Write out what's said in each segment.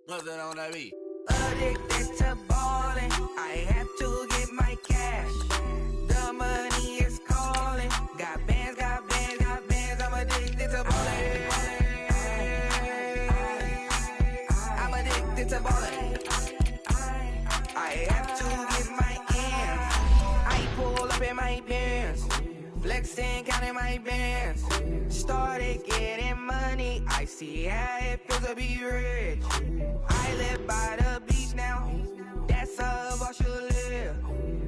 Nothing on that beat. Addicted to ballin', I have to get my cash. The money is calling. Got bands, got bands, got bands. I'm addicted to ballin'. I'm addicted to ballin'. I have to get my ends. I pull up in my bands, flexing, counting my bands. Started getting money, I see how it feels to be rich. I live by the beach now, that's how I should live.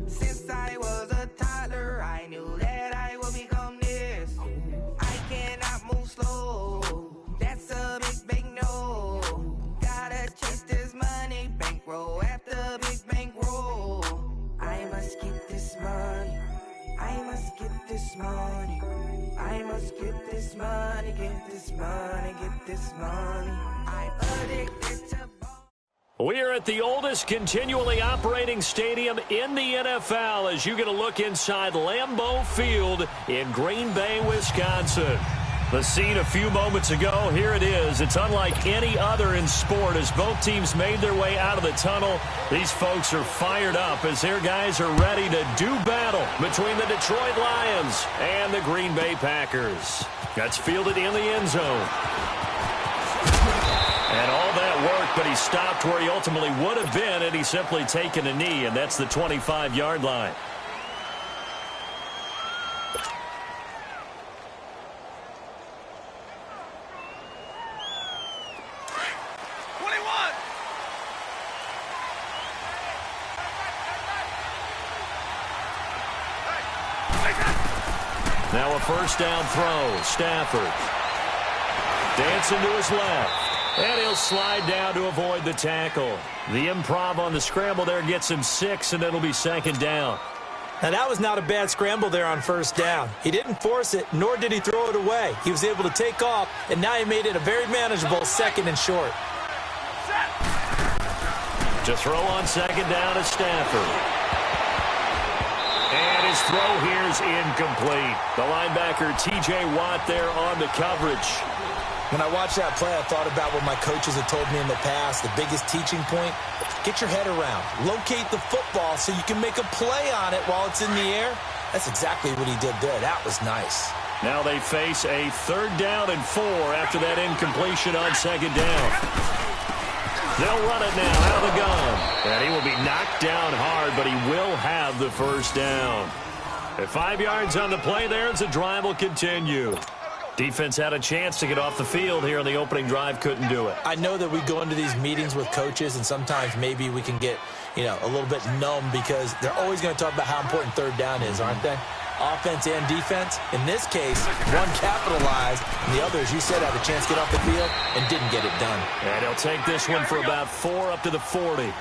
Since I was a toddler, I knew that I would become this. I cannot move slow, that's a big, big no. Gotta chase this money, bankroll after big bankroll. I must get this money, I must get this money. I must get this money, get this money, get this money. I'm addicted to ball. We are at the oldest continually operating stadium in the NFL as you get a look inside Lambeau Field in Green Bay, Wisconsin. The scene a few moments ago, here it is. It's unlike any other in sport as both teams made their way out of the tunnel. These folks are fired up as their guys are ready to do battle between the Detroit Lions and the Green Bay Packers. That's fielded in the end zone. And all that work, but he stopped where he ultimately would have been had he simply taken a knee, and that's the 25-yard line. Now a first down throw. Stafford dancing to his left. And he'll slide down to avoid the tackle. The improv on the scramble there gets him 6, and it'll be second down. Now that was not a bad scramble there on first down. He didn't force it, nor did he throw it away. He was able to take off, and now he made it a very manageable second and short. To throw on second down is Stafford. And his throw here is incomplete. The linebacker, T.J. Watt, there on the coverage. When I watched that play, I thought about what my coaches had told me in the past. The biggest teaching point, get your head around. Locate the football so you can make a play on it while it's in the air. That's exactly what he did there. That was nice. Now they face a 3rd down and 4 after that incompletion on second down. They'll run it now out of the gun. And he will be knocked down hard, but he will have the first down. At 5 yards on the play there, as the drive will continue. Defense had a chance to get off the field here in the opening drive, couldn't do it. I know that we go into these meetings with coaches, and sometimes maybe we can get, a little bit numb because they're always going to talk about how important 3rd down is, aren't they? Offense and defense. In this case, one capitalized, and the other, as you said, had a chance to get off the field and didn't get it done. And he'll take this one for about 4 up to the 40.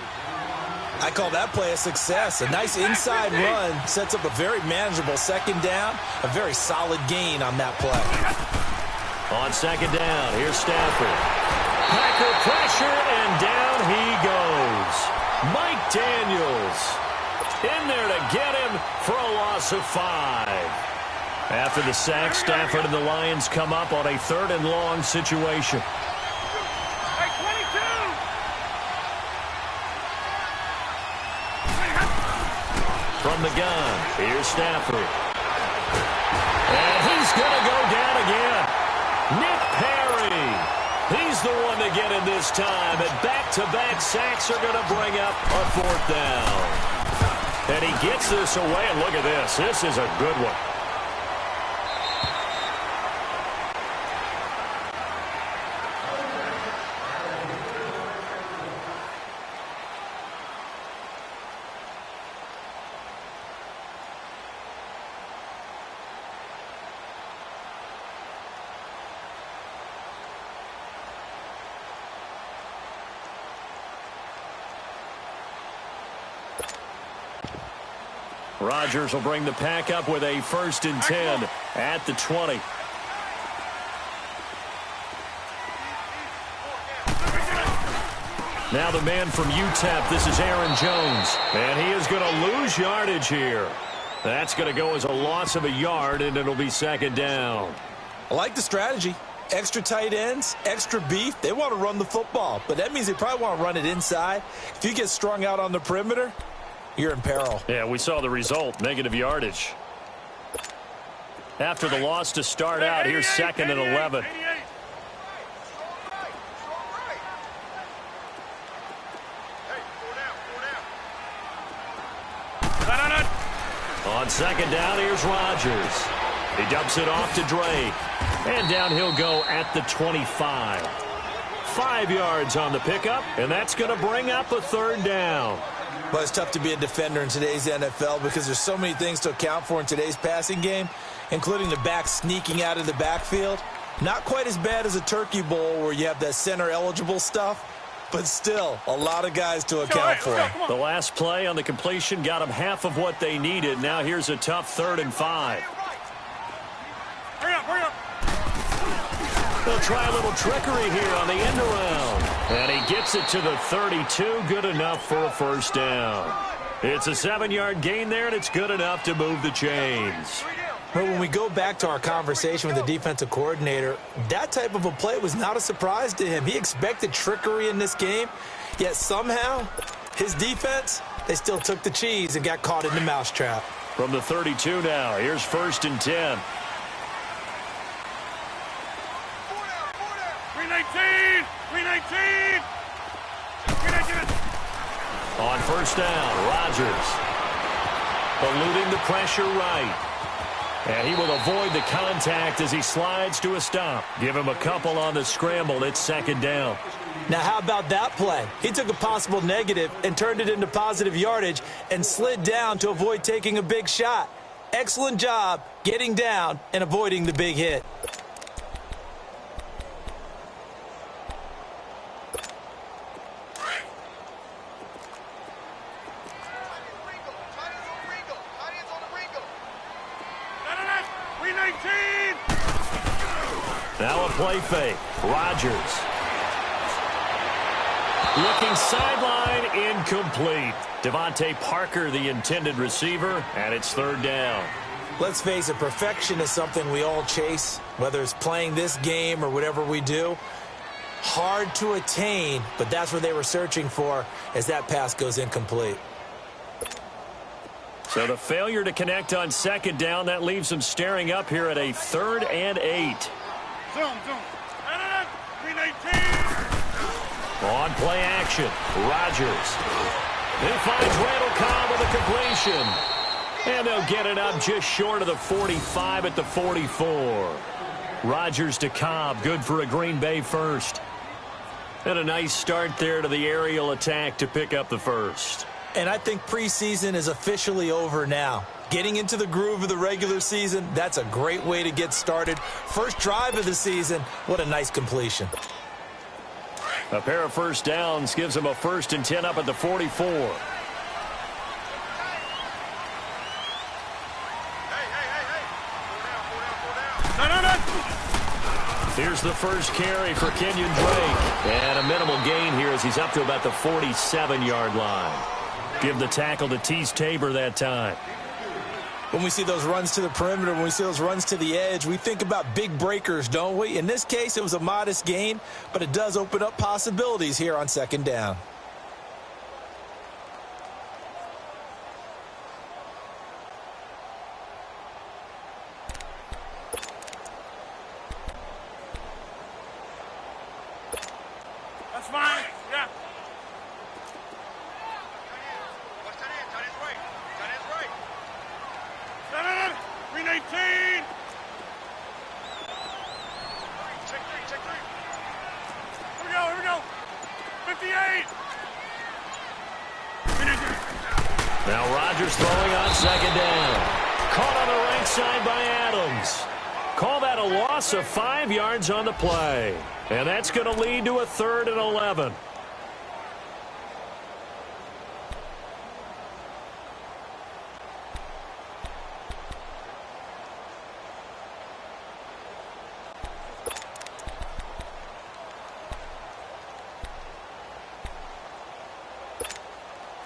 I call that play a success. A nice inside run sets up a very manageable second down, a very solid gain on that play. On second down, here's Stafford. Packer pressure, and down he goes. Mike Daniels in there to get him for a loss of 5. After the sack, Stafford and the Lions come up on a 3rd and long situation. From the gun, here's Stafford. And he's going to go down again. Nick Perry. He's the one to get in this time. And back-to-back sacks are going to bring up a 4th down. And he gets this away. And look at this. This is a good one. Rodgers will bring the pack up with a 1st and 10 at the 20. Now the man from UTEP, this is Aaron Jones. And he is going to lose yardage here. That's going to go as a loss of a yard, and it'll be second down. I like the strategy. Extra tight ends, extra beef, they want to run the football. But that means they probably want to run it inside. If you get strung out on the perimeter, you're in peril. Yeah, we saw the result, negative yardage. After the loss to start out, here's 2nd and 11. On 2nd down, here's Rodgers. He dumps it off to Drake. And down he'll go at the 25. 5 yards on the pickup, and that's going to bring up a 3rd down. Well, it's tough to be a defender in today's NFL because there's so many things to account for in today's passing game, including the back sneaking out of the backfield. Not quite as bad as a turkey bowl where you have that center-eligible stuff, but still a lot of guys to account for. The last play on the completion got them half of what they needed. Now here's a tough 3rd and 5. Hurry up. They'll try a little trickery here on the end around. And he gets it to the 32. Good enough for a 1st down. It's a 7-yard gain there, and it's good enough to move the chains. But when we go back to our conversation with the defensive coordinator, that type of a play was not a surprise to him. He expected trickery in this game, yet somehow his defense, they still took the cheese and got caught in the mousetrap. From the 32 now, here's 1st and 10. 319! On 1st down, Rodgers eluding the pressure right. And he will avoid the contact as he slides to a stop. Give him a couple on the scramble. It's 2nd down. Now, how about that play? He took a possible negative and turned it into positive yardage and slid down to avoid taking a big shot. Excellent job getting down and avoiding the big hit. Now a play fake. Rodgers. Looking sideline, incomplete. Devontae Parker, the intended receiver, and it's 3rd down. Let's face it, perfection is something we all chase, whether it's playing this game or whatever we do. Hard to attain, but that's what they were searching for as that pass goes incomplete. So the failure to connect on 2nd down, that leaves them staring up here at a 3rd and 8. Zoom. 319! On play action, Rodgers. He finds Randall Cobb with a completion. And they'll get it up just short of the 45 at the 44. Rodgers to Cobb, good for a Green Bay 1st. And a nice start there to the aerial attack to pick up the 1st. And I think preseason is officially over now. Getting into the groove of the regular season, that's a great way to get started. First drive of the season, what a nice completion. A pair of 1st downs gives them a 1st and 10 up at the 44. Here's the first carry for Kenyon Drake. And a minimal gain here as he's up to about the 47-yard line. Give the tackle to Tease Tabor that time. When we see those runs to the perimeter, when we see those runs to the edge, we think about big breakers, don't we? In this case, it was a modest gain, but it does open up possibilities here on 2nd down. That's fine. Yeah. Right. 319! Check three. Here we go. 58! Now Rodgers throwing on 2nd down. Caught on the right side by Adams. Call that a loss of 5 yards on the play. And that's going to lead to a 3rd and 11.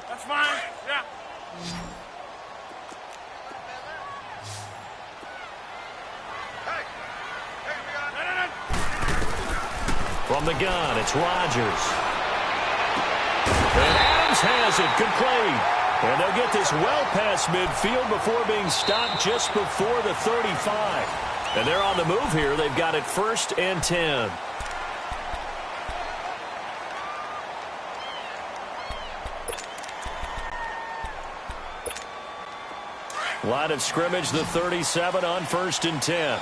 That's fine. Yeah. From the gun, it's Rodgers. And Adams has it, complete. And they'll get this well past midfield before being stopped just before the 35. And they're on the move here. They've got it 1st and 10. Line of scrimmage, the 37 on 1st and 10.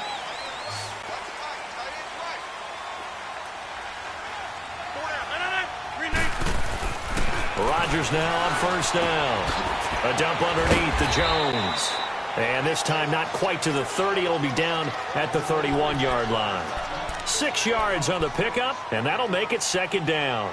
Rodgers now on 1st down. A dump underneath to Jones. And this time not quite to the 30. It'll be down at the 31-yard line. 6 yards on the pickup, and that'll make it 2nd down.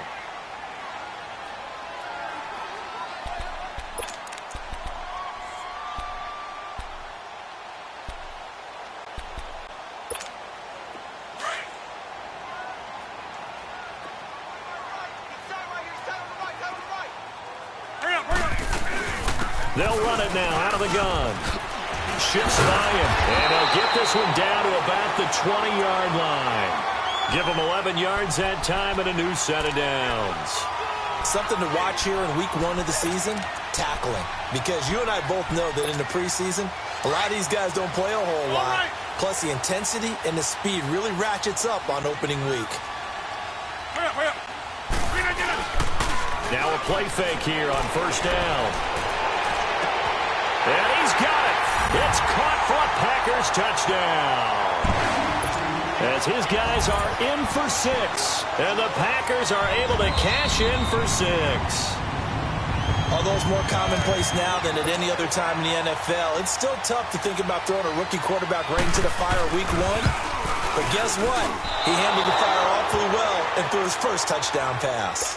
They'll run it now out of the gun. Shifts by him, and they'll get this one down to about the 20-yard line. Give them 11 yards that time and a new set of downs. Something to watch here in week 1 of the season, tackling. Because you and I both know that in the preseason, a lot of these guys don't play a whole lot. Plus, the intensity and the speed really ratchets up on opening week. Now a play fake here on 1st down. And he's got it. It's caught for a Packers touchdown. As his guys are in for 6. And the Packers are able to cash in for 6. Although it's more commonplace now than at any other time in the NFL, it's still tough to think about throwing a rookie quarterback right into the fire week 1. But guess what? He handled the fire awfully well and threw his first touchdown pass.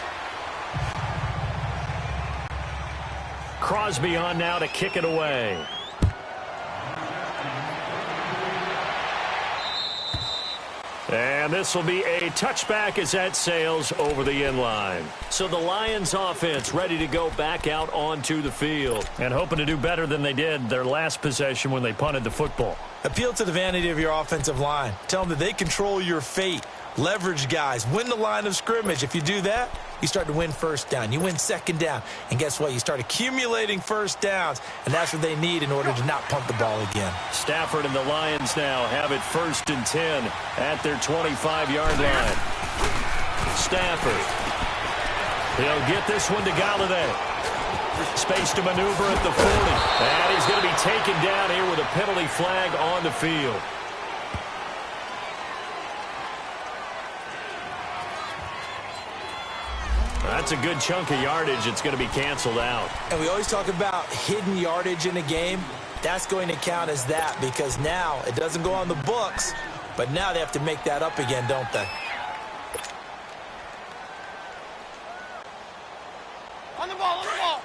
Crosby on now to kick it away. And this will be a touchback as that sails over the end line. So the Lions offense ready to go back out onto the field and hoping to do better than they did their last possession when they punted the football. Appeal to the vanity of your offensive line. Tell them that they control your fate. Leverage guys. Win the line of scrimmage. If you do that, you start to win 1st down. You win 2nd down. And guess what? You start accumulating 1st downs. And that's what they need in order to not punt the ball again. Stafford and the Lions now have it 1st and 10 at their 25-yard line. Stafford. He'll get this one to Galladay. Space to maneuver at the 40. And he's going to be taken down here with a penalty flag on the field. That's a good chunk of yardage. It's going to be canceled out. And we always talk about hidden yardage in a game. That's going to count as that because now it doesn't go on the books, but now they have to make that up again, don't they? On the ball, on the ball.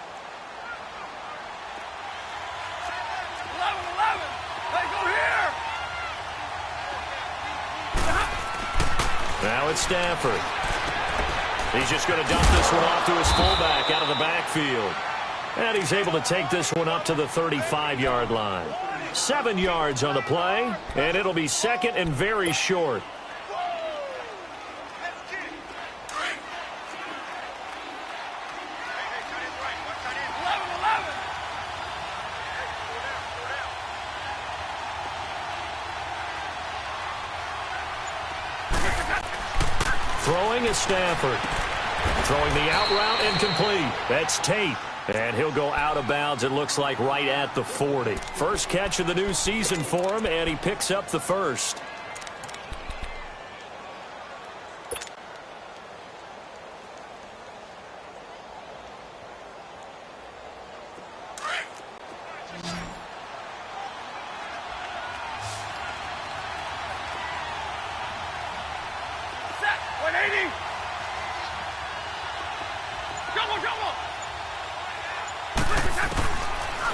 11. Hey, go here. Now it's Stafford. He's just going to dump this one off to his fullback out of the backfield. And he's able to take this one up to the 35-yard line. 7 yards on the play, and it'll be 2nd and very short. Throwing is Stafford. Throwing the out route incomplete. That's Tate. And he'll go out of bounds, it looks like, right at the 40. First catch of the new season for him, and he picks up the first.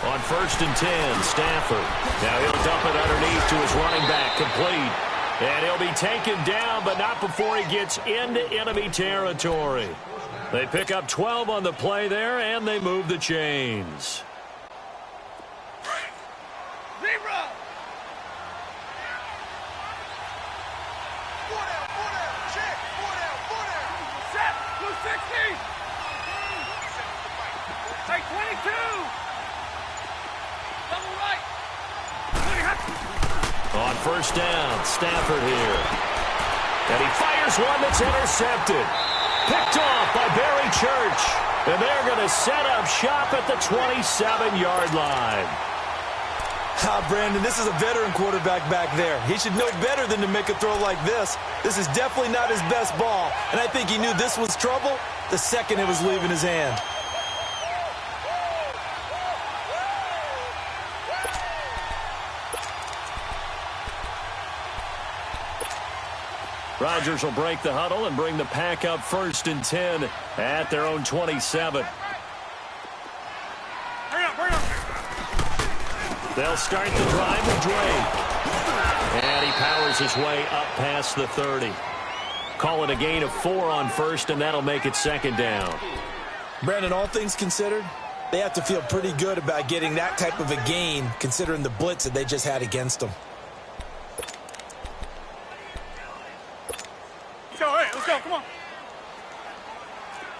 On 1st and 10, Stafford. Now he'll dump it underneath to his running back, complete. And he'll be taken down, but not before he gets into enemy territory. They pick up 12 on the play there, and they move the chains. Zebra. Check. Hey, 22! Double right! On first down, Stafford here. And he fires one that's intercepted. Picked off by Barry Church. And they're going to set up shop at the 27-yard line. Brandon, this is a veteran quarterback back there. He should know better than to make a throw like this. This is definitely not his best ball. And I think he knew this was trouble the second it was leaving his hand. Rodgers will break the huddle and bring the pack up 1st and 10 at their own 27. They'll start the drive with Drake. And he powers his way up past the 30. Call it a gain of 4 on first, and that'll make it 2nd down. Brandon, all things considered, they have to feel pretty good about getting that type of a gain, considering the blitz that they just had against them. Let's go, come on.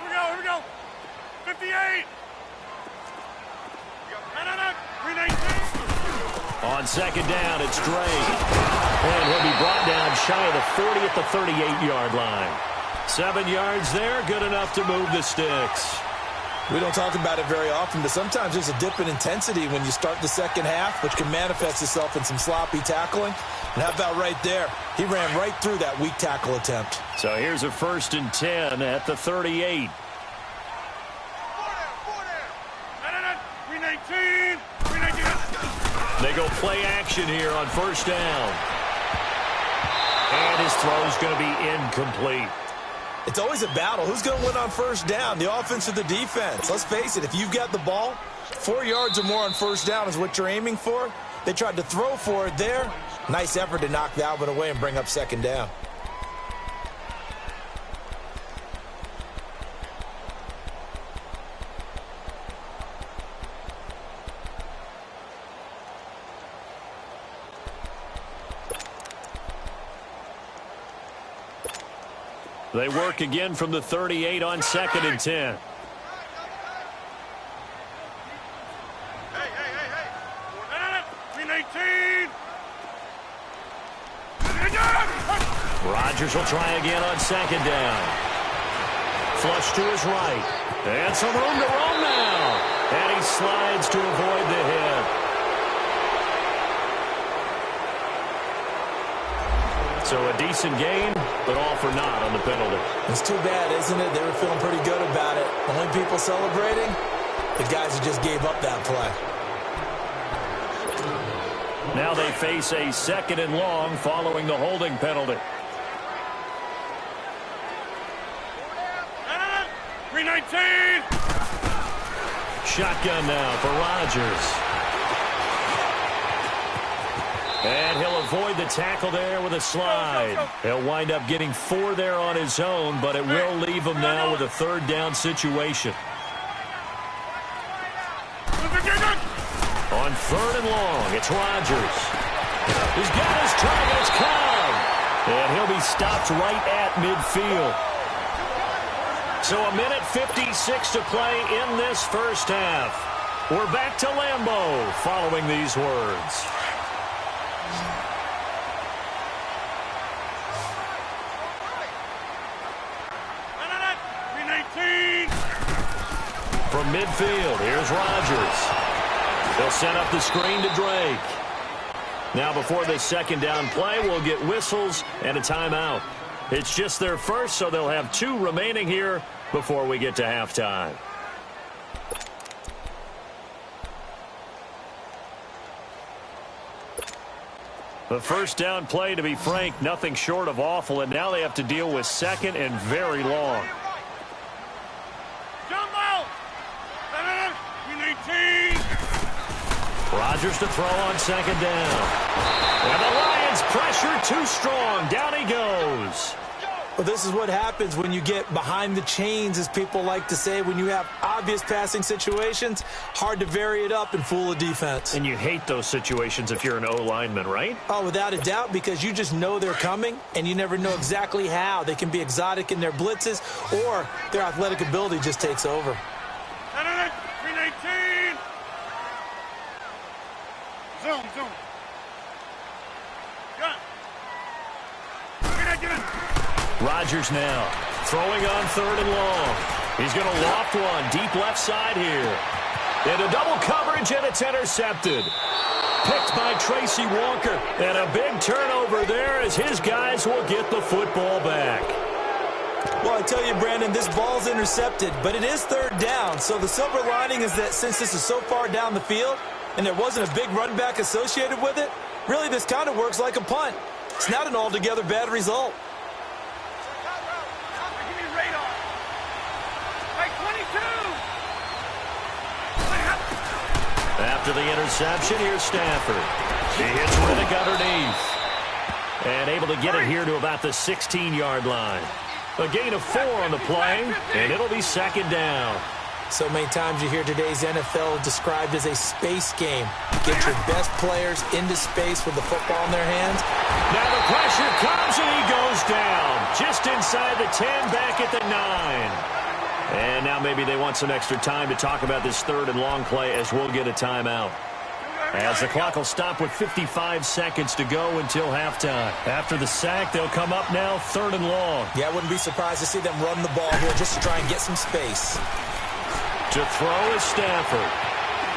Here we go. 58. No. 319. On 2nd down, it's Drake. And he'll be brought down shy of the 40 at the 38-yard line. 7 yards there, good enough to move the sticks. We don't talk about it very often, but sometimes there's a dip in intensity when you start the second half, which can manifest itself in some sloppy tackling. And how about right there? He ran right through that weak tackle attempt. So here's a 1st and 10 at the 38. 319. They go play action here on 1st down. And his throw's going to be incomplete. It's always a battle. Who's going to win on 1st down, the offense or the defense? Let's face it, if you've got the ball, 4 yards or more on 1st down is what you're aiming for. They tried to throw for it there. Nice effort to knock that one away and bring up 2nd down. They work again from the 38 on 2nd and 10. Hey. 319. Rodgers will try again on 2nd down. Flush to his right. And some room to roam now. And he slides to avoid the hit. So a decent gain, but all for naught on the penalty. It's too bad, isn't it? They were feeling pretty good about it. Only people celebrating, the guys who just gave up that play. Now they face a 2nd and long following the holding penalty. 319. Shotgun now for Rodgers. And he'll avoid the tackle there with a slide. He'll wind up getting 4 there on his own, but it will leave him now with a 3rd down situation. On 3rd and long, it's Rodgers. He's got his target, it's Cobb. And he'll be stopped right at midfield. So a minute 56 to play in this 1st half. We're back to Lambeau following these words. From midfield, here's Rodgers. They'll set up the screen to Drake. Now before this 2nd down play, we'll get whistles and a timeout. It's just their first, so they'll have 2 remaining here before we get to halftime. The 1st down play, to be frank, nothing short of awful, and now they have to deal with 2nd and very long. Rodgers to throw on 2nd down. And the Lions pressure too strong. Down he goes. Well, this is what happens when you get behind the chains, as people like to say. When you have obvious passing situations, hard to vary it up and fool a defense. And you hate those situations if you're an O-lineman, right? Oh, without a doubt, because you just know they're coming, and you never know exactly how. They can be exotic in their blitzes, or their athletic ability just takes over. 319. Zoom. Gun. Get in. Rodgers now throwing on 3rd and long. He's going to loft one deep left side here. Into double coverage, and it's intercepted. Picked by Tracy Walker. And a big turnover there as his guys will get the football back. Well, I tell you, Brandon, this ball's intercepted, but it is 3rd down. So the silver lining is that since this is so far down the field and there wasn't a big run back associated with it, really this kind of works like a punt. It's not an altogether bad result. After the interception, here's Stafford. He hits Riddick underneath. And able to get it here to about the 16-yard line. A gain of 4 on the play, and it'll be 2nd down. So many times you hear today's NFL described as a space game. Get your best players into space with the football in their hands. Now the pressure comes, and he goes down. Just inside the 10, back at the 9. And now maybe they want some extra time to talk about this 3rd and long play as we'll get a timeout. As the clock will stop with 55 seconds to go until halftime. After the sack, they'll come up now 3rd and long. Yeah, I wouldn't be surprised to see them run the ball here just to try and get some space. To throw is Stafford.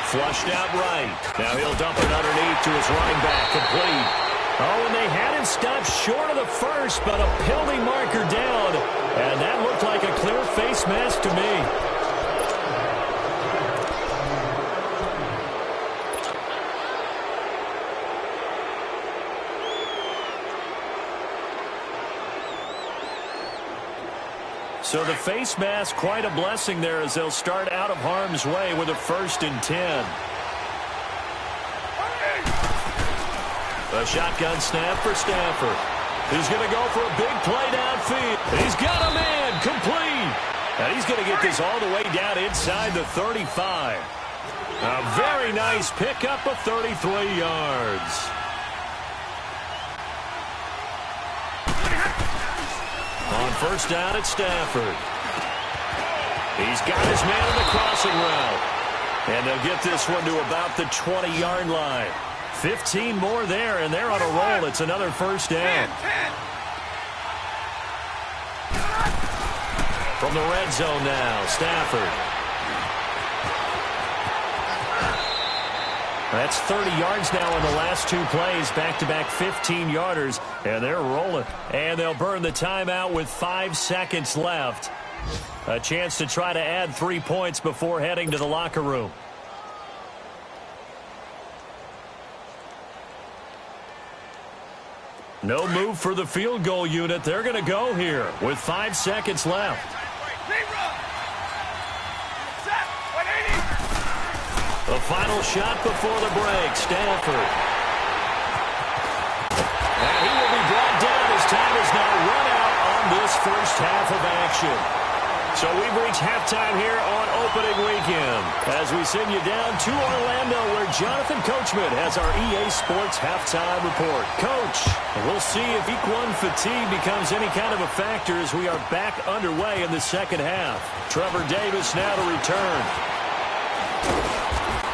Flushed out right. Now he'll dump it underneath to his running back, complete. Oh, and they had him stopped short of the first, but a penalty marker down. And that looked like a clear face mask to me. So the face mask, quite a blessing there as they'll start out of harm's way with a 1st and 10. A shotgun snap for Stafford. He's going to go for a big play downfield. He's got him in, complete. And he's going to get this all the way down inside the 35. A very nice pickup of 33 yards. On 1st down at Stafford. He's got his man on the crossing route. And they'll get this one to about the 20-yard line. 15 more there, and they're on a roll. It's another 1st down. From the red zone now, Stafford. That's 30 yards now in the last 2 plays, back-to-back 15-yarders, and they're rolling. And they'll burn the timeout with 5 seconds left. A chance to try to add 3 points before heading to the locker room. No move for the field goal unit. They're going to go here with 5 seconds left. The final shot before the break, Stafford. And he will be brought down as time is now run out on this first half of action. So we've reached halftime here on opening weekend as we send you down to Orlando where Jonathan Coachman has our EA Sports halftime report. Coach, we'll see if week 1 fatigue becomes any kind of a factor as we are back underway in the second half. Trevor Davis now to return.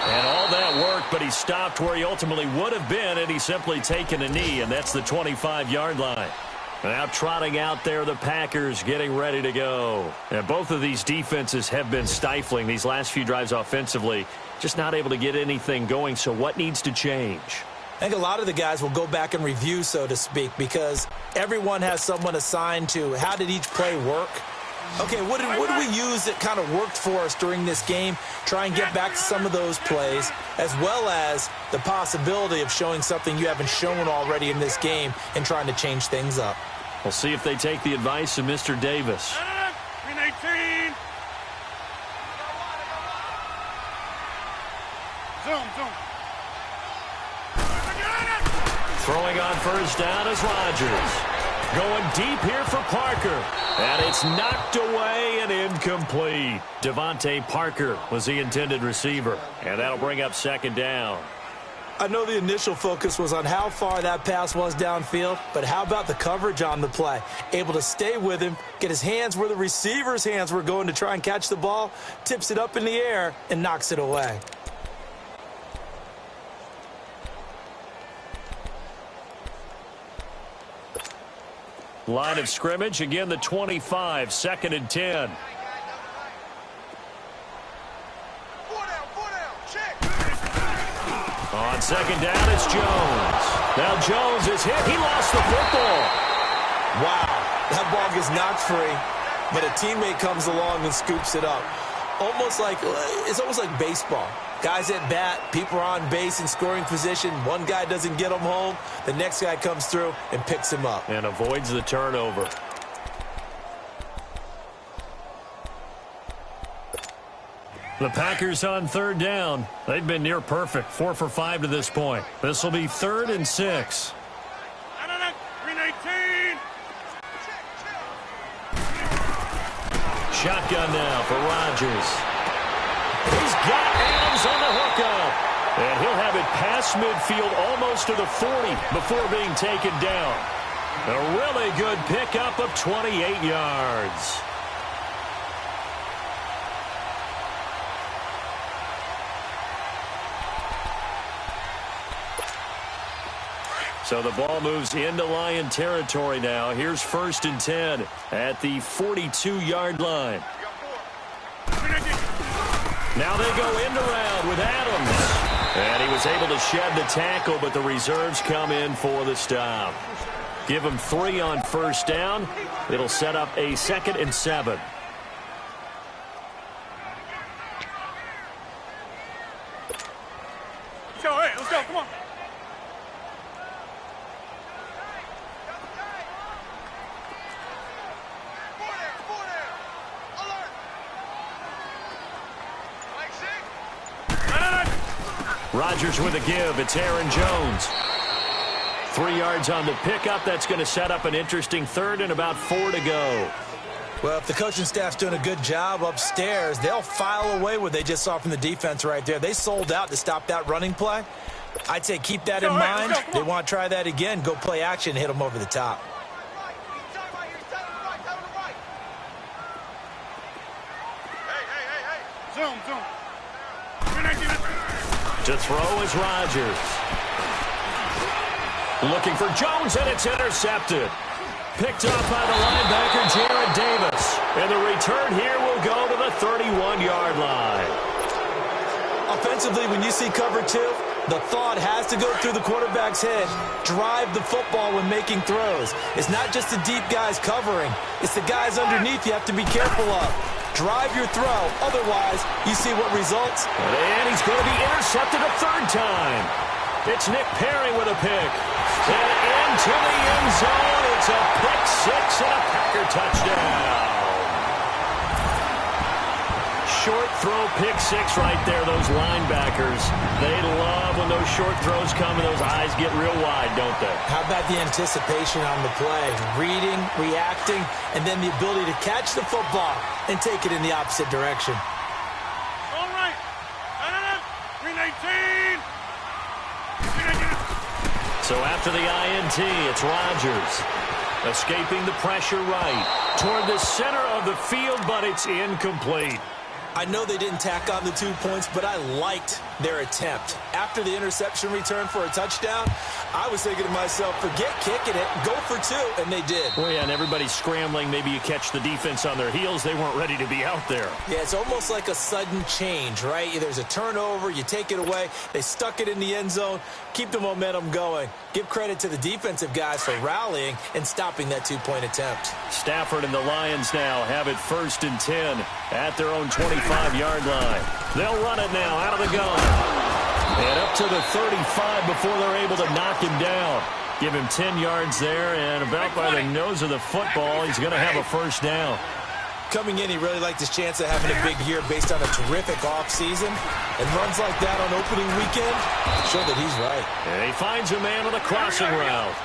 And all that work, but he stopped where he ultimately would have been had he simply taken a knee, and that's the 25-yard line. Now trotting out there, the Packers getting ready to go. And both of these defenses have been stifling these last few drives offensively. Just not able to get anything going, so what needs to change? I think a lot of the guys will go back and review, so to speak, because everyone has someone assigned to how did each play work. Okay, what did we use that kind of worked for us during this game? Try and get back to some of those plays, as well as the possibility of showing something you haven't shown already in this game and trying to change things up. We'll see if they take the advice of Mr. Davis. 319. Zoom. Throwing on 1st down is Rodgers. Going deep here for Parker. And it's knocked away and incomplete. Devontae Parker was the intended receiver. And that'll bring up second down. I know the initial focus was on how far that pass was downfield, but how about the coverage on the play? Able to stay with him, get his hands where the receiver's hands were going to try and catch the ball, tips it up in the air, and knocks it away. Line of scrimmage, again the 25, 2nd and 10. On second down, it's Jones. Now Jones is hit. He lost the football. Wow, that ball gets knocked free, but a teammate comes along and scoops it up. It's almost like baseball. Guys at bat, people are on base in scoring position. One guy doesn't get him home. The next guy comes through and picks him up. And avoids the turnover. The Packers on 3rd down. They've been near perfect. 4 for 5 to this point. This will be 3rd and 6. Green 18. Shotgun now for Rodgers. He's got Adams on the hookup. And he'll have it past midfield almost to the 40 before being taken down. A really good pickup of 28 yards. So the ball moves into Lion territory now. Here's 1st and 10 at the 42-yard line. Now they go end around with Adams. And he was able to shed the tackle, but the reserves come in for the stop. Give him 3 on 1st down. It'll set up a 2nd and 7. Let's go, hey, let's go, come on. Rodgers with a give. It's Aaron Jones. 3 yards on the pickup. That's going to set up an interesting 3rd and about 4 to go. Well, if the coaching staff's doing a good job upstairs, they'll file away what they just saw from the defense right there. They sold out to stop that running play. I'd say keep that in mind. They want to try that again. Go play action, hit them over the top. Zoom. To throw is Rodgers. Looking for Jones, and it's intercepted. Picked off by the linebacker, Jared Davis. And the return here will go to the 31-yard line. Offensively, when you see cover 2, the thought has to go through the quarterback's head. Drive the football when making throws. It's not just the deep guys covering. It's the guys underneath you have to be careful of. Drive your throw. Otherwise, you see what results. And he's going to be intercepted a 3rd time. It's Nick Perry with a pick. And into the end zone. It's a pick 6 and a Packer touchdown. Short throw, pick 6 right there. Those linebackers, they love when those short throws come and those eyes get real wide, don't they? How about the anticipation on the play? Reading, reacting, and then the ability to catch the football and take it in the opposite direction. All right. Green 18. So after the INT, it's Rodgers. Escaping the pressure right. Toward the center of the field, but it's incomplete. I know they didn't tack on the 2 points, but I liked their attempt. After the interception return for a touchdown, I was thinking to myself, forget kicking it, go for 2, and they did. Well, yeah, and everybody's scrambling. Maybe you catch the defense on their heels. They weren't ready to be out there. Yeah, it's almost like a sudden change, right? There's a turnover, you take it away, they stuck it in the end zone, keep the momentum going. Give credit to the defensive guys for rallying and stopping that 2-point attempt. Stafford and the Lions now have it 1st and 10 at their own 25-yard line. They'll run it now out of the gun. And up to the 35 before they're able to knock him down. Give him 10 yards there, and about by the nose of the football, he's going to have a 1st down. Coming in, he really liked his chance of having a big year based on a terrific offseason. And runs like that on opening weekend show that he's right. And he finds a man on the crossing route.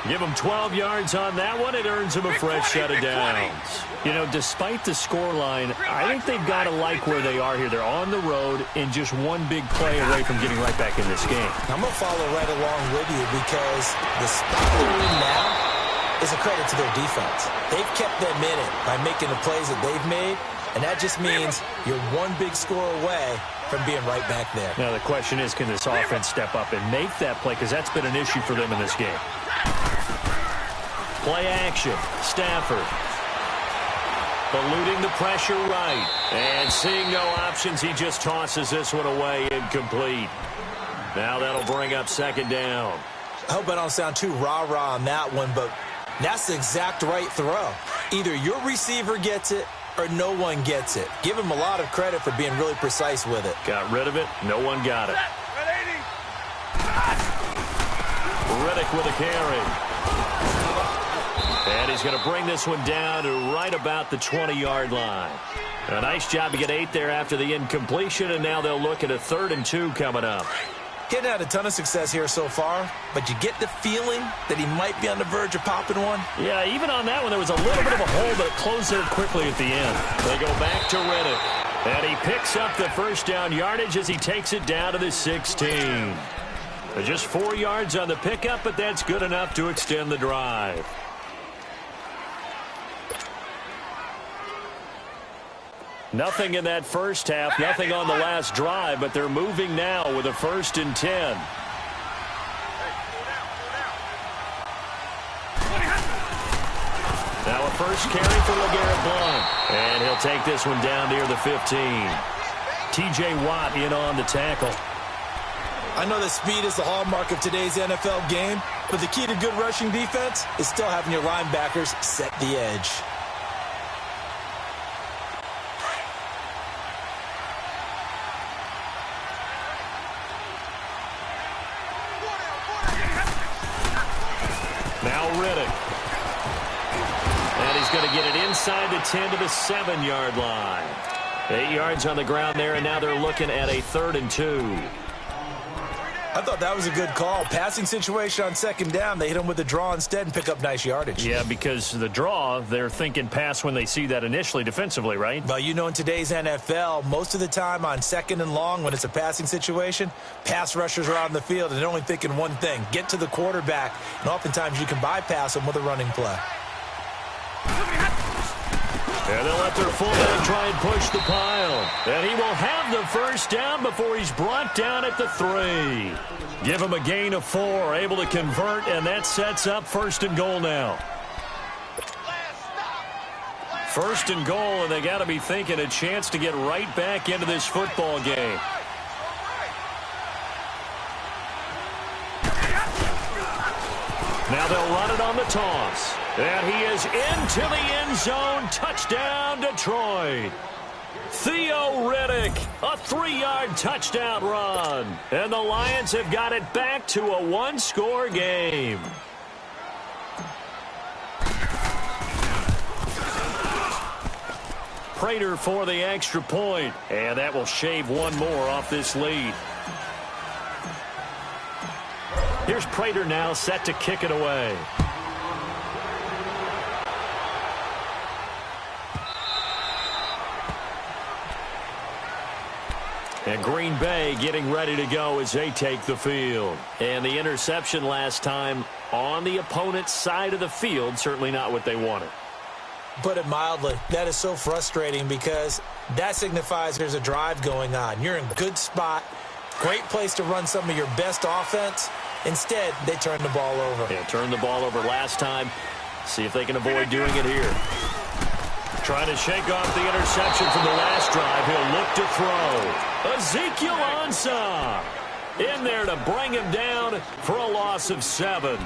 Give them 12 yards on that one. It earns them a fresh set of downs. You know, despite the scoreline, I think they've got to like where they are here. They're on the road and just one big play away from getting right back in this game. I'm going to follow right along with you because the spot they're in now is a credit to their defense. They've kept them in it by making the plays that they've made, and that just means you're one big score away from being right back there. Now the question is, can this offense step up and make that play? Because that's been an issue for them in this game. Play action. Stafford. Eluding the pressure right. And seeing no options, he just tosses this one away, incomplete. Now that'll bring up second down. I hope I don't sound too rah-rah on that one, but that's the exact right throw. Either your receiver gets it or no one gets it. Give him a lot of credit for being really precise with it. Got rid of it. No one got it. Riddick with a carry. And he's going to bring this one down to right about the 20-yard line. A nice job to get 8 there after the incompletion, and now they'll look at a 3rd and 2 coming up. Getting had a ton of success here so far, but you get the feeling that he might be on the verge of popping one. Yeah, even on that one, there was a little bit of a hole, but it closed it quickly at the end. They go back to Riddick, and he picks up the first down yardage as he takes it down to the 16. Just 4 yards on the pickup, but that's good enough to extend the drive. Nothing in that first half, nothing on the last drive, but they're moving now with a 1st and 10. Now a first carry for LeGarrette Blount. And he'll take this one down near the 15. T.J. Watt in on the tackle. I know that speed is the hallmark of today's NFL game, but the key to good rushing defense is still having your linebackers set the edge. Now Riddick. And he's going to get it inside the 10 to the 7-yard line. 8 yards on the ground there, and now they're looking at a 3rd and 2. I thought that was a good call. Passing situation on 2nd down. They hit him with a draw instead and pick up nice yardage. Yeah, because the draw, they're thinking pass when they see that initially defensively, right? But you know, in today's NFL, most of the time on 2nd and long, when it's a passing situation, pass rushers are on the field and they're only thinking one thing, get to the quarterback. And oftentimes you can bypass them with a running play. And they'll let their fullback try and push the pile. And he will have the first down before he's brought down at the 3. Give him a gain of 4, able to convert, and that sets up 1st and goal now. 1st and goal, and they got to be thinking a chance to get right back into this football game. Now they'll run it on the toss. And he is into the end zone. Touchdown, Detroit. Theo Riddick, a 3-yard touchdown run. And the Lions have got it back to a 1-score game. Prater for the extra point. And that will shave one more off this lead. Here's Prater now set to kick it away. And Green Bay getting ready to go as they take the field. And the interception last time on the opponent's side of the field, certainly not what they wanted. Put it mildly, that is so frustrating because that signifies there's a drive going on. You're in a good spot, great place to run some of your best offense. Instead, they turn the ball over. Yeah, turned the ball over last time. See if they can avoid doing it here. Trying to shake off the interception from the last drive. He'll look to throw. Ezekiel Ansah in there to bring him down for a loss of 7.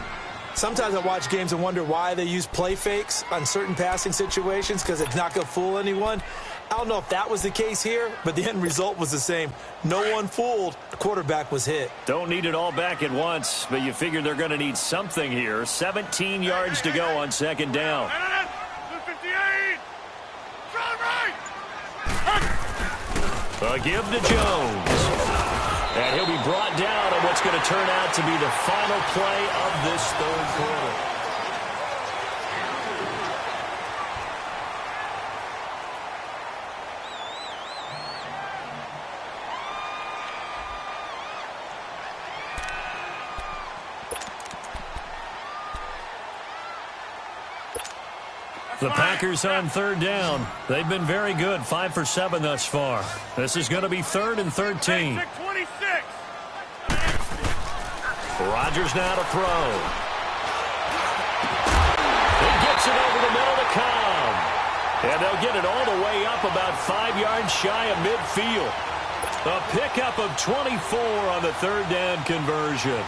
Sometimes I watch games and wonder why they use play fakes on certain passing situations because it's not going to fool anyone. I don't know if that was the case here, but the end result was the same. No one fooled. The quarterback was hit. Don't need it all back at once, but you figure they're going to need something here. 17 yards to go on 2nd down. A give to Jones. And he'll be brought down on what's going to turn out to be the final play of this third quarter. The Packers on third down. They've been very good, 5 for 7 thus far. This is going to be 3rd and 13. 26. Rodgers now to throw. He gets it over the middle to Cobb. And they'll get it all the way up about 5 yards shy of midfield. A pickup of 24 on the third down conversion.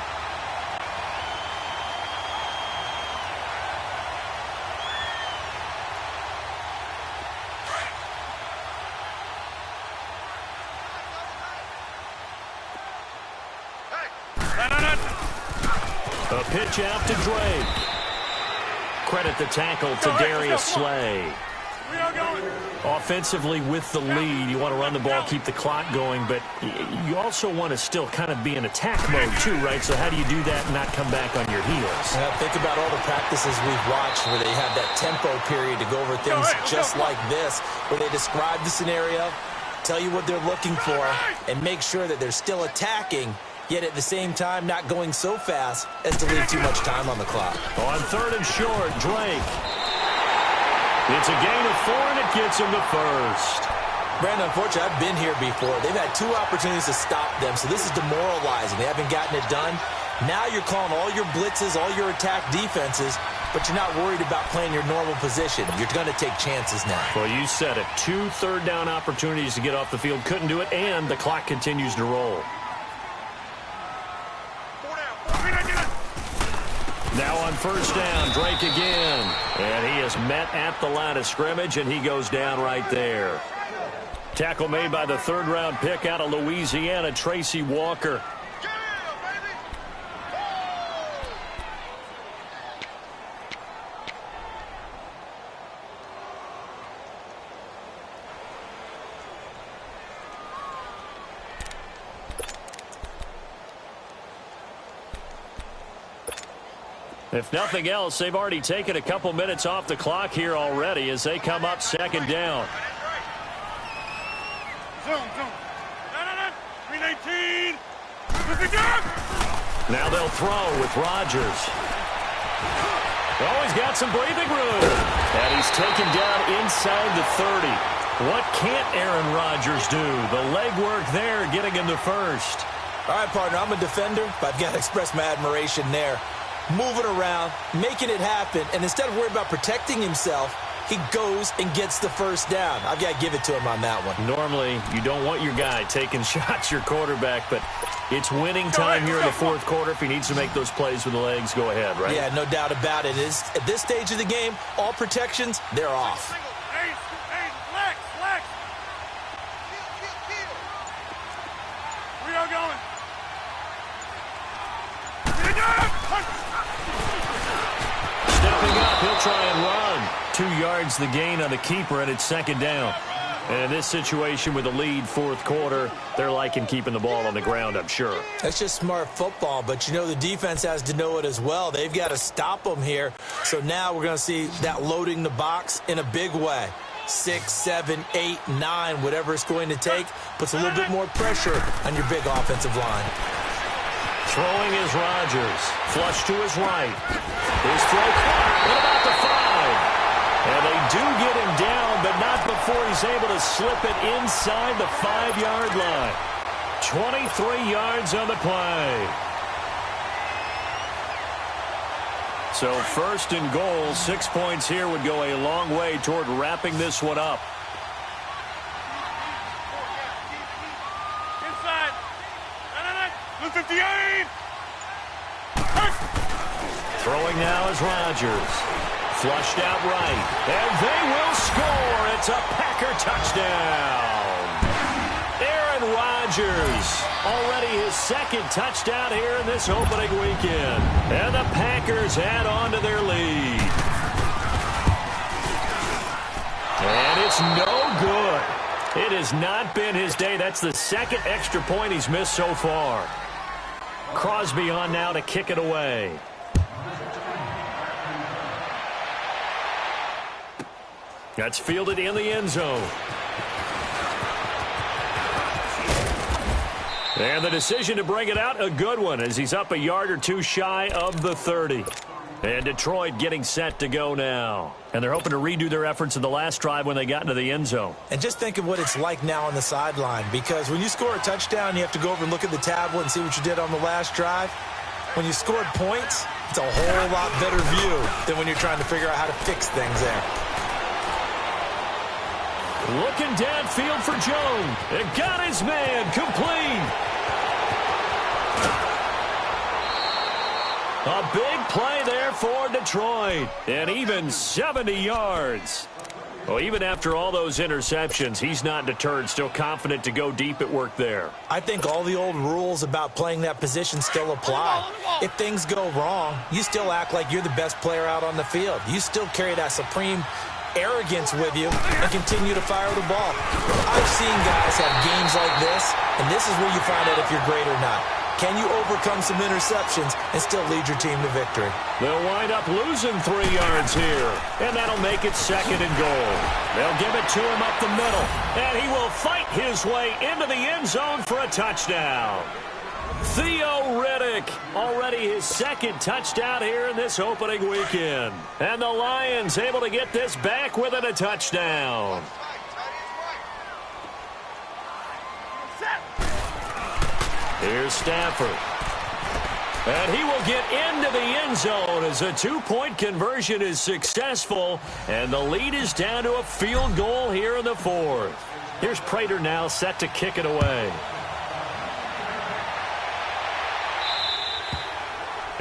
A pitch out to Drake. Credit the tackle to Darius Slay. Offensively with the lead, you want to run the ball, keep the clock going, but you also want to still kind of be in attack mode too, right? So how do you do that and not come back on your heels? Think about all the practices we've watched where they have that tempo period to go over things just like this, where they describe the scenario, tell you what they're looking for, and make sure that they're still attacking, yet at the same time not going so fast as to leave too much time on the clock. On 3rd and short, Drake. It's a gain of 4, and it gets him to first. Brandon, unfortunately, I've been here before. They've had 2 opportunities to stop them, so this is demoralizing. They haven't gotten it done. Now you're calling all your blitzes, all your attack defenses, but you're not worried about playing your normal position. You're going to take chances now. Well, you said it. 2 third down opportunities to get off the field. Couldn't do it, and the clock continues to roll. Now on first down, Drake again. And he is met at the line of scrimmage, and he goes down right there. Tackle made by the 3rd-round pick out of Louisiana, Tracy Walker. If nothing else, they've already taken a couple minutes off the clock here already as they come up 2nd down. Zoom. 319. Now they'll throw with Rodgers. Oh, he's got some breathing room. And he's taken down inside the 30. What can't Aaron Rodgers do? The legwork there getting him to first. All right, partner, I'm a defender, but I've got to express my admiration there. Moving around, making it happen, and instead of worrying about protecting himself, he goes and gets the first down. I've got to give it to him on that one. Normally, you don't want your guy taking shots, your quarterback, but it's winning time here in the 4th quarter. If he needs to make those plays with the legs, go ahead, right? Yeah, no doubt about it. At this stage of the game, all protections, they're off. Flex. We are going. Stepping up, he'll try and run. 2 yards the gain on the keeper, and it's 2nd down. And in this situation with a lead 4th quarter, they're liking keeping the ball on the ground, I'm sure. That's just smart football, but you know the defense has to know it as well. They've got to stop them here. So now we're going to see that loading the box in a big way. 6, 7, 8, 9, whatever it's going to take, puts a little bit more pressure on your big offensive line. Throwing is Rodgers. Flush to his right. His throw caught at about the 5. And they do get him down, but not before he's able to slip it inside the 5-yard line. 23 yards on the play. So 1st and goal, 6 points here would go a long way toward wrapping this one up. Inside. 58. Throwing now is Rodgers. Flushed out right. And they will score. It's a Packer touchdown. Aaron Rodgers. Already his 2nd touchdown here in this opening weekend. And the Packers add on to their lead. And it's no good. It has not been his day. That's the second extra point he's missed so far. Crosby on now to kick it away. That's fielded in the end zone. And the decision to bring it out, a good one, as he's up a yard or two shy of the 30. And Detroit getting set to go now. And they're hoping to redo their efforts in the last drive when they got into the end zone. And just think of what it's like now on the sideline, because when you score a touchdown, you have to go over and look at the tablet and see what you did on the last drive. When you scored points, it's a whole lot better view than when you're trying to figure out how to fix things there. Looking downfield for Jones. It got his man complete. A big play there for Detroit. And even 70 yards. Well, even after all those interceptions, he's not deterred, still confident to go deep at work there. I think all the old rules about playing that position still apply. If things go wrong, you still act like you're the best player out on the field. You still carry that supreme arrogance with you and continue to fire the ball. I've seen guys have games like this, and this is where you find out if you're great or not. Can you overcome some interceptions and still lead your team to victory? They'll wind up losing 3 yards here, and that'll make it 2nd and goal. They'll give it to him up the middle, and he will fight his way into the end zone for a touchdown. Theo Riddick, already his 2nd touchdown here in this opening weekend. And the Lions able to get this back within a touchdown. Here's Stafford. And he will get into the end zone as a 2-point conversion is successful. And the lead is down to a field goal here in the 4th. Here's Prater now set to kick it away.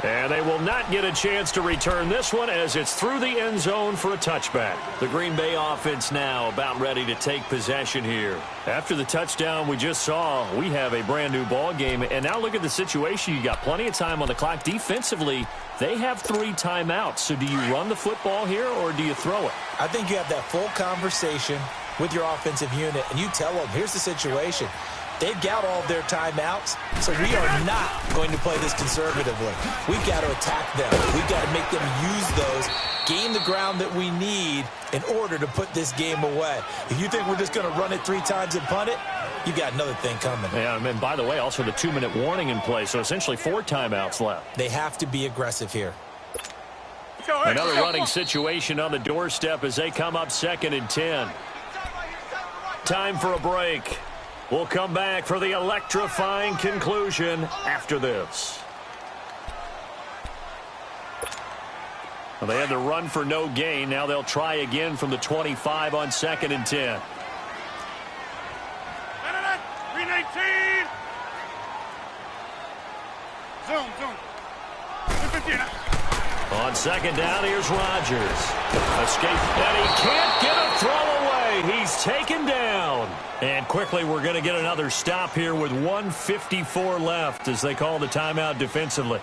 And they will not get a chance to return this one as it's through the end zone for a touchback. The Green Bay offense now about ready to take possession here. After the touchdown we just saw, we have a brand new ball game. And now look at the situation. You got plenty of time on the clock. Defensively, they have 3 timeouts. So do you run the football here or do you throw it? I think you have that full conversation with your offensive unit, and you tell them, here's the situation. They've got all of their timeouts, so we are not going to play this conservatively. We've got to attack them. We've got to make them use those, gain the ground that we need in order to put this game away. If you think we're just going to run it 3 times and punt it, you've got another thing coming. Yeah, and by the way, also the 2-minute warning in play, so essentially 4 timeouts left. They have to be aggressive here. Another running situation on the doorstep as they come up 2nd and 10. Time for a break. We'll come back for the electrifying conclusion after this. Well, they had to run for no gain. Now they'll try again from the 25 on 2nd and 10. 319. Zoom. 215. On 2nd down, here's Rodgers. Escape, and he can't get a throw away. He's taken down. And quickly, we're going to get another stop here with 1:54 left as they call the timeout defensively.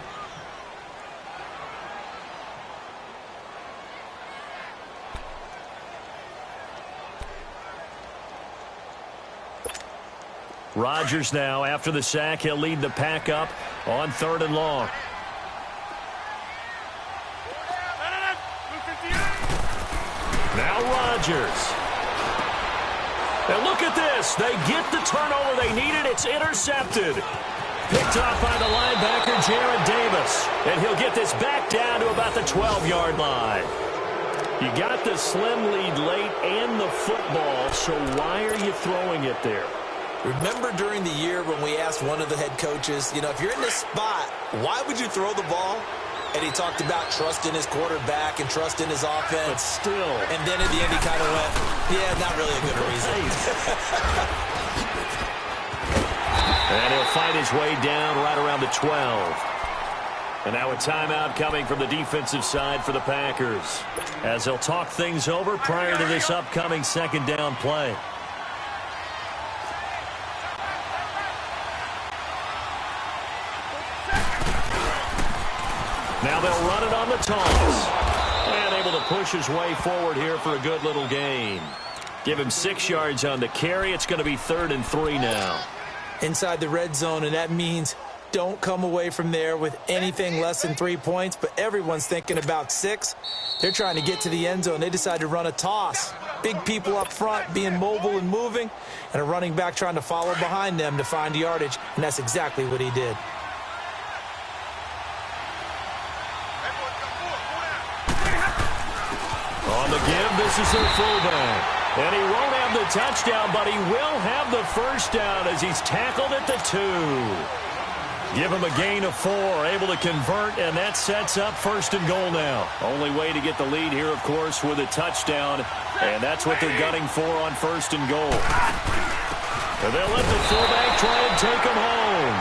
Rodgers now, after the sack, he'll lead the pack up on 3rd and long. Now Rodgers. And look at this. They get the turnover they needed. It's intercepted. Picked off by the linebacker, Jarrad Davis. And he'll get this back down to about the 12-yard line. You got the slim lead late and the football, so why are you throwing it there? Remember during the year when we asked one of the head coaches, if you're in this spot, why would you throw the ball? And he talked about trust in his quarterback and trust in his offense. But still. And then at the end he kind of went, yeah, not really a good reason. And he'll fight his way down right around the 12. And now a timeout coming from the defensive side for the Packers, as they'll talk things over prior to this upcoming 2nd down play. Now they'll run it on the toss. And able to push his way forward here for a good little gain. Give him 6 yards on the carry. It's going to be 3rd and 3 now. Inside the red zone, and that means don't come away from there with anything less than 3 points, but everyone's thinking about 6. They're trying to get to the end zone. They decide to run a toss. Big people up front being mobile and moving, and a running back trying to follow behind them to find yardage, and that's exactly what he did. On the give, this is their fullback. And he won't have the touchdown, but he will have the first down as he's tackled at the 2. Give him a gain of 4, able to convert, and that sets up 1st and goal now. Only way to get the lead here, of course, with a touchdown, and that's what they're gunning for on 1st and goal. And they'll let the fullback try and take him home.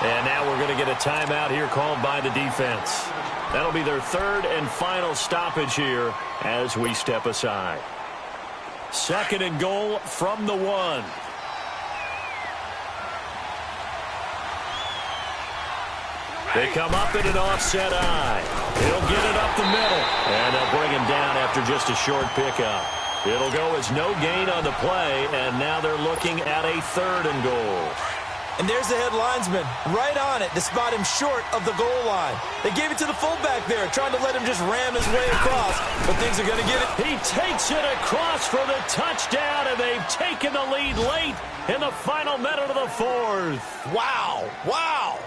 And now we're going to get a timeout here called by the defense. That'll be their 3rd and final stoppage here as we step aside. 2nd and goal from the 1. They come up in an offset eye. He'll get it up the middle. And they'll bring him down after just a short pickup. It'll go as no gain on the play, and now they're looking at a 3rd and goal. And there's the head linesman right on it to spot him short of the goal line. They gave it to the fullback there, trying to let him just ram his way across, but things are going to get it. He takes it across for the touchdown, and they've taken the lead late in the final minute of the 4th. Wow, wow.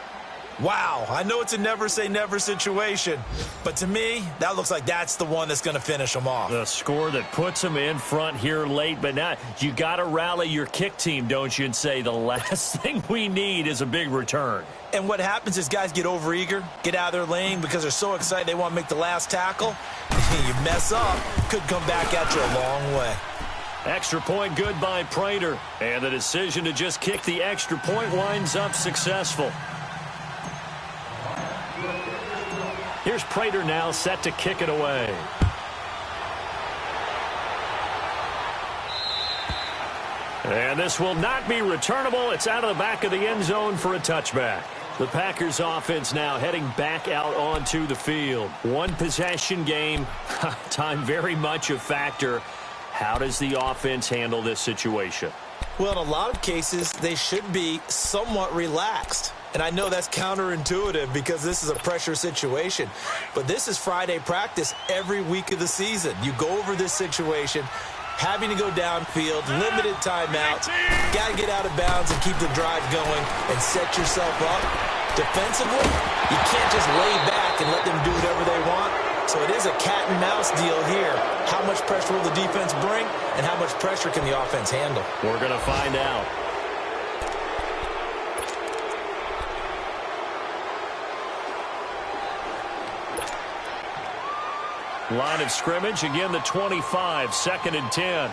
Wow, I know it's a never-say-never situation, but to me, that looks like that's the one that's going to finish them off. The score that puts them in front here late, but now you got to rally your kick team, don't you, and say the last thing we need is a big return. And what happens is guys get overeager, get out of their lane because they're so excited they want to make the last tackle. You mess up, could come back at you a long way. Extra point good by Prater, and the decision to just kick the extra point winds up successful. Here's Prater now set to kick it away. And this will not be returnable. It's out of the back of the end zone for a touchback. The Packers offense now heading back out onto the field. One possession game. Time very much a factor. How does the offense handle this situation? Well, in a lot of cases, they should be somewhat relaxed. And I know that's counterintuitive because this is a pressure situation. But this is Friday practice every week of the season. You go over this situation, having to go downfield, limited timeouts, got to get out of bounds and keep the drive going and set yourself up. Defensively, you can't just lay back and let them do whatever they want. So it is a cat and mouse deal here. How much pressure will the defense bring and how much pressure can the offense handle? We're going to find out. Line of scrimmage, again the 25, 2nd and 10.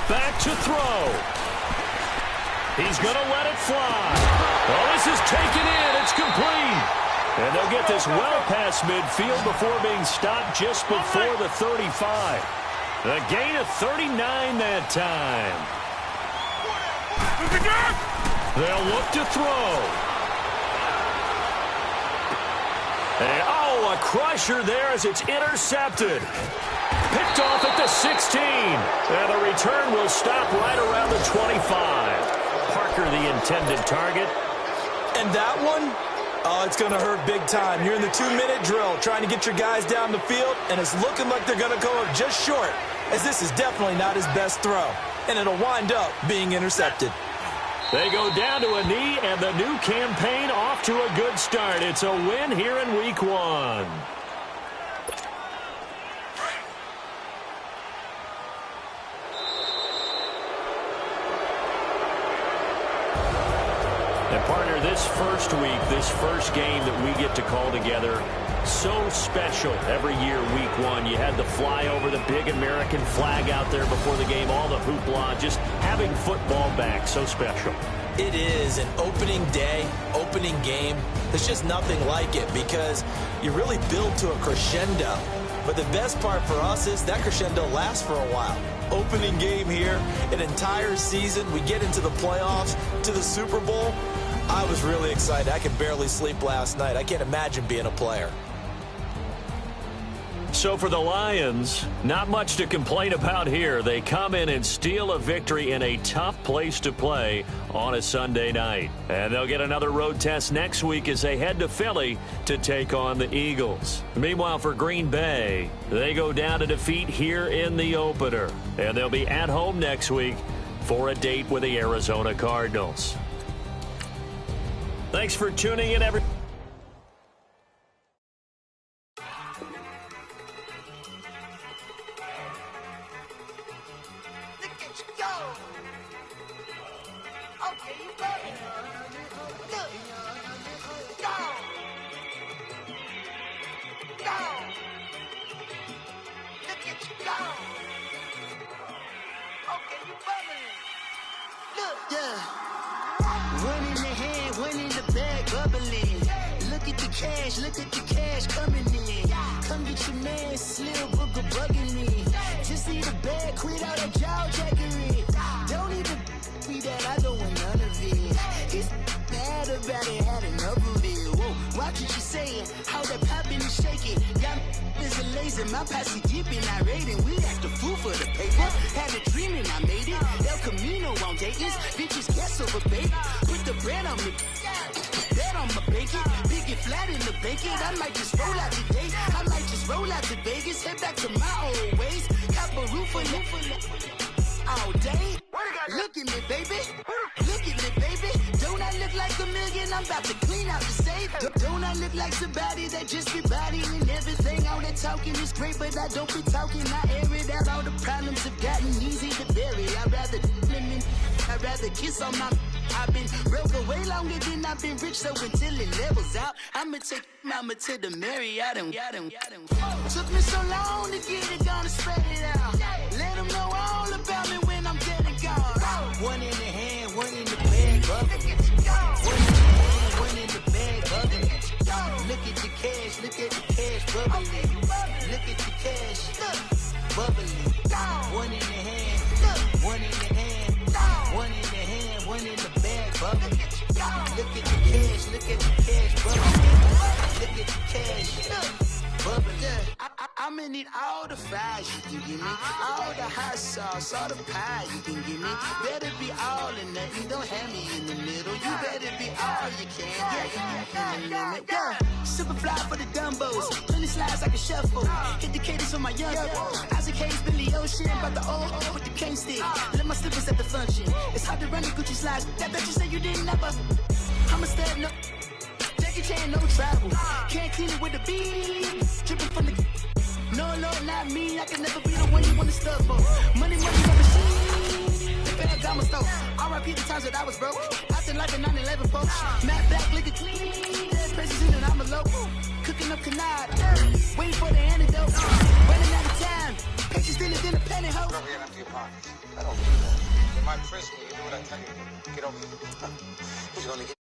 Back to throw. He's going to let it fly. Oh, this is taken in. It's complete. And they'll get this well past midfield before being stopped just before the 35. A gain of 39 that time. They'll look to throw. And, oh, a crusher there as it's intercepted. Picked off at the 16. And the return will stop right around the 25. Parker, the intended target. And that one, oh, it's going to hurt big time. You're in the 2-minute drill trying to get your guys down the field, and it's looking like they're going to go up just short, as this is definitely not his best throw. And it'll wind up being intercepted. They go down to a knee, and the new campaign off to a good start. It's a win here in Week 1. And, partner, this first week, this first game that we get to call together, so special every year, Week 1. You had the flyover, the big American flag out there before the game, all the hoopla, just having football back, so special. It is an opening day, opening game. There's just nothing like it because you really build to a crescendo. But the best part for us is that crescendo lasts for a while. Opening game here, an entire season. We get into the playoffs, to the Super Bowl. I was really excited. I could barely sleep last night. I can't imagine being a player. So for the Lions, not much to complain about here. They come in and steal a victory in a tough place to play on a Sunday night. And they'll get another road test next week as they head to Philly to take on the Eagles. Meanwhile, for Green Bay, they go down to defeat here in the opener. And they'll be at home next week for a date with the Arizona Cardinals. Thanks for tuning in, everyone. One in the hand, one in the bag, bubbling. Look at the cash coming in. Come get your man, Slim Booker bugging me. Just see the bag, quit all that jaw jackery. Don't even me that, I don't want none of it. He's mad about it, had enough of it. Whoa, watch what you saying, how that poppin' and shaking. Got is a laser, my posse deep and I raiding. We act a fool for the paper. Had a dream and I made it. El Camino on Dayton's, bitches guess over baby. Put the bread on me, bet on my bacon. Big it flat in the bacon. I might just roll out today. I might just roll out to Vegas. Head back to my old ways. Cop a roof for all day. Look at me, baby. Look at me, baby. Don't I look like a million? I'm about to clean out the safe. Don't I look like somebody that just be bodying everything? All that talking is great, but I don't be talking. I air it out. All the problems have gotten easy to bury. I'd rather kiss on my. I've been broke way longer than I've been rich, so until it levels out, I'ma take mama to the Marriott and took me so long to get it, gonna spread it out. Let them know all about me when I'm dead and gone. One in the hand, one in the bag, bubbling. One in the hand, one in the bag, bubbling. Look at the cash, bubbling. Look at the cash, bubbling. One in the hand, one in the hand, one in the hand, one in the bag, bubbling. Look at the cash, bubbling. Look at the cash, bubbling. I'ma need all the fries you can give me, all the hot sauce, all the pie you can give me. Better be all or nothing, don't have me in the middle. You better be all you can, in the limit. Yeah, super fly for the Dumbos, plenty slides like a shuffle. Hit the cadence for my young Isaac Hayes, Billy Ocean, about the old with the cane stick. Let my slippers at the function. It's hard to run the Gucci slides. That bet you say you didn't never. I'm a stab, no. Jackie Chan, no travel. Can't clean it with the beat. Dripping from the. No, Lord, not me. I can never be the one you want to stuff for. Money, no machine. The bag got my stove. R.I.P. the times that I was broke. Acting like a 9/11 folks. Matt back, liquor clean. There's presents in and I'm a local. Cooking up canard. Waiting for the antidote. Running out of time. Pictures thinner than a penny hoe. Over here and empty your pockets. I don't do that. In my prison, you do what I tell you to do. Get over here. Who's gonna get